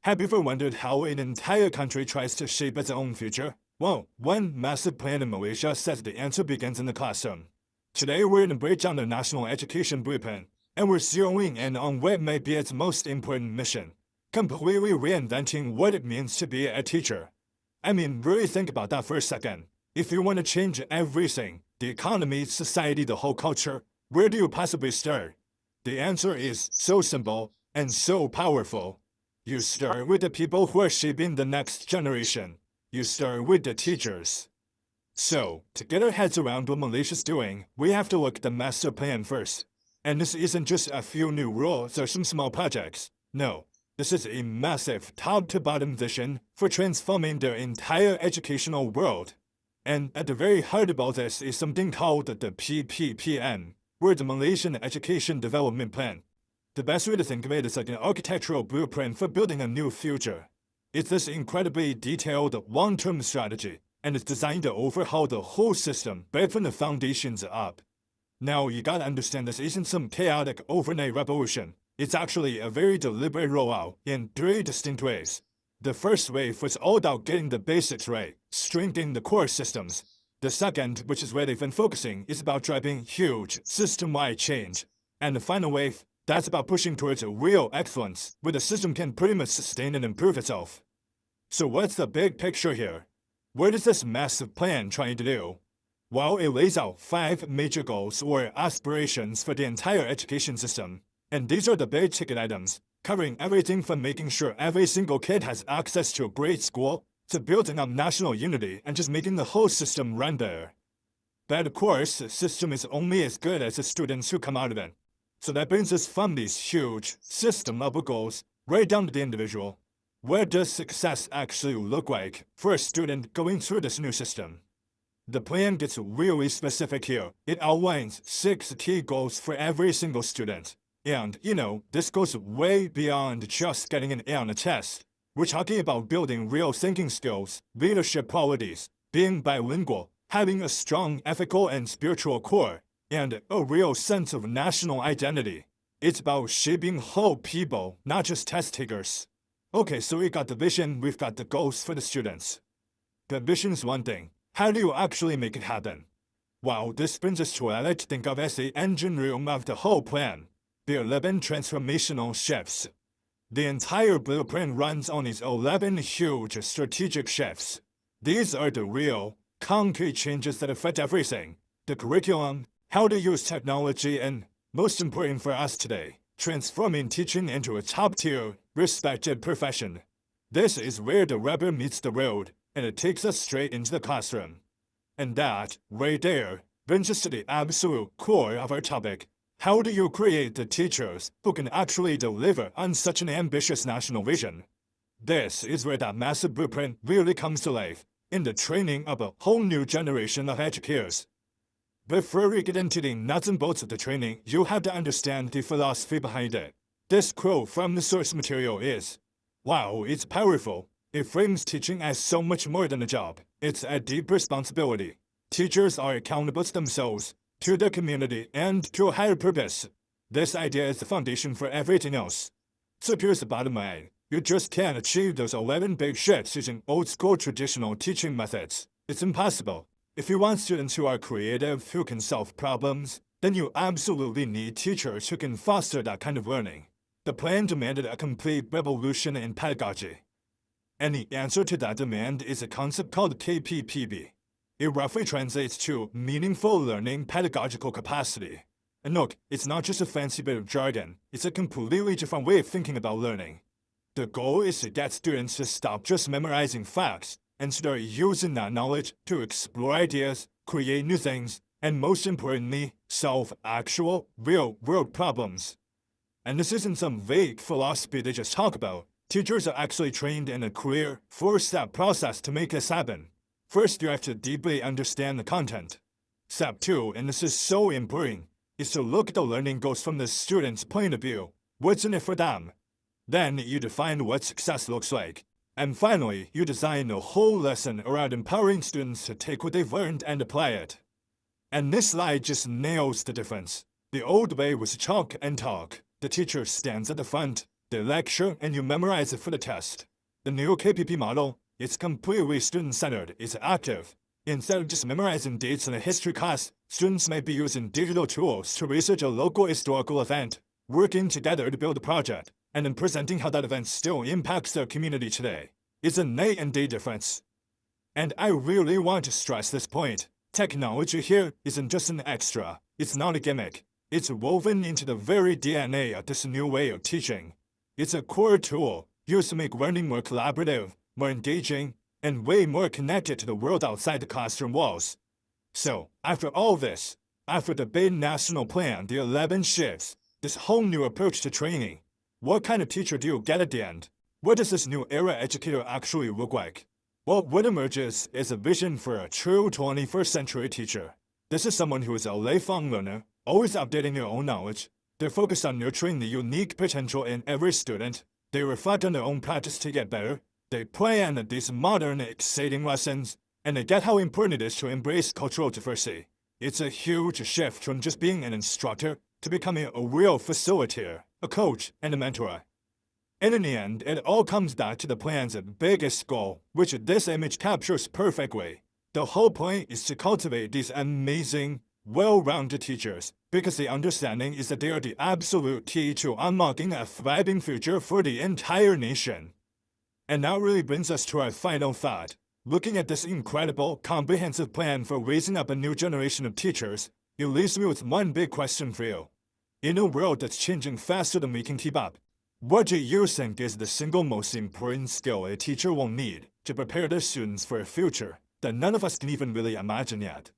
Have you ever wondered how an entire country tries to shape its own future? Well, one massive plan in Malaysia says the answer begins in the classroom. Today, we're going to break down the national education blueprint, and we're zeroing in on what may be its most important mission, completely reinventing what it means to be a teacher. I mean, really think about that for a second. If you want to change everything, the economy, society, the whole culture, where do you possibly start? The answer is so simple and so powerful. You start with the people who are shaping the next generation. You start with the teachers. So, to get our heads around what Malaysia's doing, we have to look at the master plan first. And this isn't just a few new rules or some small projects. No, this is a massive top-to-bottom vision for transforming their entire educational world. And at the very heart of all this is something called the PPPN, or the Malaysian Education Development Plan. The best way to think of it is like an architectural blueprint for building a new future. It's this incredibly detailed, long-term strategy, and it's designed to overhaul the whole system right from the foundations up. Now, you gotta understand this isn't some chaotic overnight revolution. It's actually a very deliberate rollout in three distinct ways. The first wave was all about getting the basics right, strengthening the core systems. The second, which is where they've been focusing, is about driving huge, system-wide change. And the final wave, that's about pushing towards a real excellence, where the system can pretty much sustain and improve itself. So what's the big picture here? What is this massive plan trying to do? Well, it lays out 5 major goals or aspirations for the entire education system. And these are the big ticket items, covering everything from making sure every single kid has access to a great school, to building up national unity and just making the whole system run better. But of course, the system is only as good as the students who come out of it. So that brings us from these huge, system-level goals right down to the individual. What does success actually look like for a student going through this new system? The plan gets really specific here. It outlines 6 key goals for every single student. And, this goes way beyond just getting an A on a test. We're talking about building real thinking skills, leadership qualities, being bilingual, having a strong ethical and spiritual core, and a real sense of national identity. It's about shaping whole people, not just test takers. Okay, so we got the vision, we've got the goals for the students. The vision's one thing. How do you actually make it happen? Well, this brings us to what I like to think of as the engine room of the whole plan. The 11 transformational shifts. The entire blueprint runs on these 11 huge strategic shifts. These are the real, concrete changes that affect everything. The curriculum, how to use technology, and, most important for us today, transforming teaching into a top-tier, respected profession. This is where the rubber meets the road, and it takes us straight into the classroom. And that, right there, brings us to the absolute core of our topic. How do you create the teachers who can actually deliver on such an ambitious national vision? This is where that massive blueprint really comes to life, in the training of a whole new generation of educators. Before we get into the nuts and bolts of the training, you have to understand the philosophy behind it. This quote from the source material is, "Wow, it's powerful. It frames teaching as so much more than a job. It's a deep responsibility. Teachers are accountable to themselves, to their community, and to a higher purpose. This idea is the foundation for everything else." So here's the bottom line. You just can't achieve those 11 big shifts using old-school traditional teaching methods. It's impossible. If you want students who are creative, who can solve problems, then you absolutely need teachers who can foster that kind of learning. The plan demanded a complete revolution in pedagogy. And the answer to that demand is a concept called KPPB. It roughly translates to meaningful learning pedagogical capacity. And look, it's not just a fancy bit of jargon, it's a completely different way of thinking about learning. The goal is to get students to stop just memorizing facts and start using that knowledge to explore ideas, create new things, and most importantly, solve actual, real-world problems. And this isn't some vague philosophy they just talk about. Teachers are actually trained in a clear, 4-step process to make this happen. First, you have to deeply understand the content. Step 2, and this is so important, is to look at the learning goals from the student's point of view. What's in it for them? Then, you define what success looks like. And finally, you design the whole lesson around empowering students to take what they've learned and apply it. And this slide just nails the difference. The old way was chalk and talk. The teacher stands at the front. They lecture and you memorize it for the test. The new KPP model is completely student-centered. It's active. Instead of just memorizing dates in a history class, students may be using digital tools to research a local historical event, working together to build a project, and then presenting how that event still impacts their community today. It's a night and day difference. And I really want to stress this point. Technology here isn't just an extra. It's not a gimmick. It's woven into the very DNA of this new way of teaching. It's a core tool used to make learning more collaborative, more engaging, and way more connected to the world outside the classroom walls. So, after all this, after the big national plan, the 11 shifts, this whole new approach to training, what kind of teacher do you get at the end? What does this new era educator actually look like? Well, what emerges is a vision for a true 21st century teacher. This is someone who is a lifelong learner, always updating their own knowledge. They're focused on nurturing the unique potential in every student. They reflect on their own practice to get better. They plan these modern, exciting lessons, and they get how important it is to embrace cultural diversity. It's a huge shift from just being an instructor to becoming a real facilitator, a coach, and a mentor. And in the end, it all comes back to the plan's biggest goal, which this image captures perfectly. The whole point is to cultivate these amazing, well-rounded teachers, because the understanding is that they are the absolute key to unlocking a thriving future for the entire nation. And that really brings us to our final thought. Looking at this incredible, comprehensive plan for raising up a new generation of teachers, it leaves me with one big question for you. In a world that's changing faster than we can keep up, what do you think is the single most important skill a teacher will need to prepare their students for a future that none of us can even really imagine yet?